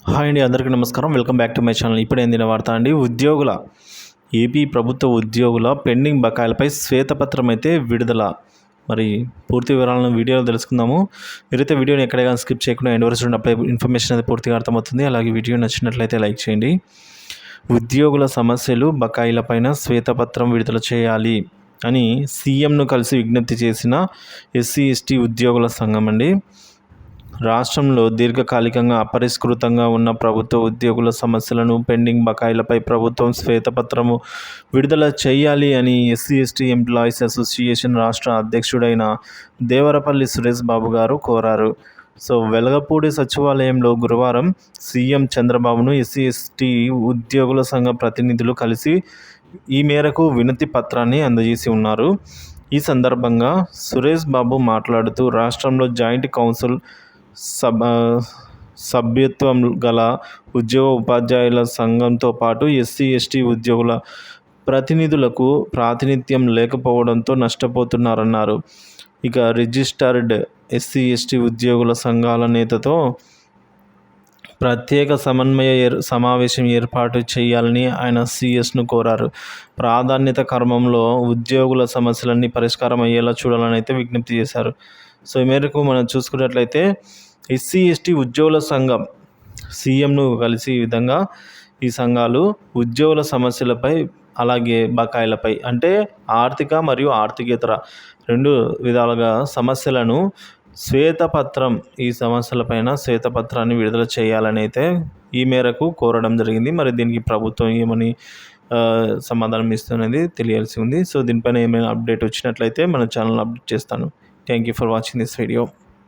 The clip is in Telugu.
హాయ్ అండి, అందరికీ నమస్కారం. Welcome back to my channel. ఇప్పుడు ఏందిన వార్త అండి, ఏపీ ప్రభుత్వ ఉద్యోగుల పెండింగ్ బకాయిలపై శ్వేతపత్రం అయితే విడుదల. మరి పూర్తి వివరాలను వీడియోలో తెలుసుకుందాము. మీరైతే వీడియోని ఎక్కడైనా స్కిప్ చేయకుండా ఎండ్ వరకు చూడండి. అప్పుడే ఇన్ఫర్మేషన్ అనేది పూర్తిగా అర్థమవుతుంది. అలాగే వీడియో నచ్చినట్లయితే లైక్ చేయండి. ఉద్యోగుల సమస్యలు బకాయిలపైన శ్వేతపత్రం విడుదల చేయాలి అని సీఎంను కలిసి విజ్ఞప్తి చేసిన ఎస్సీ ఎస్టీ ఉద్యోగుల సంఘం అండి. రాష్ట్రంలో దీర్ఘకాలికంగా అపరిష్కృతంగా ఉన్న ప్రభుత్వ ఉద్యోగుల సమస్యలను, పెండింగ్ బకాయిలపై ప్రభుత్వం శ్వేతపత్రము విడుదల చేయాలి అని ఎస్సీ ఎస్టీ ఎంప్లాయీస్ అసోసియేషన్ రాష్ట్ర అధ్యక్షుడైన దేవరపల్లి సురేష్ బాబు గారు కోరారు. వెలగపూడి సచివాలయంలో గురువారం సీఎం చంద్రబాబును ఎస్సీ ఎస్టీ ఉద్యోగుల సంఘ ప్రతినిధులు కలిసి ఈ మేరకు వినతి పత్రాన్ని అందజేసి ఉన్నారు. ఈ సందర్భంగా సురేష్ బాబు మాట్లాడుతూ, రాష్ట్రంలో జాయింట్ కౌన్సిల్ సభ్యత్వం గల ఉద్యోగ ఉపాధ్యాయుల సంఘంతో పాటు ఎస్సీ ఎస్టీ ఉద్యోగుల ప్రతినిధులకు ప్రాతినిధ్యం లేకపోవడంతో నష్టపోతున్నారన్నారు. ఇక రిజిస్టర్డ్ ఎస్సీ ఎస్టీ ఉద్యోగుల సంఘాల నేతతో ప్రత్యేక సమావేశం ఏర్పాటు చేయాలని ఆయన సీఎస్ను కోరారు. ప్రాధాన్యత క్రమంలో ఉద్యోగుల సమస్యలన్నీ పరిష్కారం అయ్యేలా చూడాలని అయితే విజ్ఞప్తి చేశారు. ఈ మేరకు మనం చూసుకున్నట్లయితే ఎస్సీ ఎస్టీ ఉద్యోగుల సంఘం సీఎంను కలిసి ఈ విధంగా ఈ సంఘాలు ఉద్యోగుల సమస్యలపై, అలాగే బకాయిలపై, అంటే ఆర్థిక మరియు ఆర్థికేతర రెండు విధాలుగా సమస్యలను శ్వేతపత్రం, ఈ సమస్యలపైన శ్వేతపత్రాన్ని విడుదల చేయాలని అయితే ఈ మేరకు కోరడం జరిగింది. మరి దీనికి ప్రభుత్వం ఏమని సమాధానం ఇస్తున్నది తెలియాల్సి ఉంది. దీనిపైన ఏమైనా అప్డేట్ వచ్చినట్లయితే మన ఛానల్ అప్డేట్ చేస్తాను. Thank you for watching this video.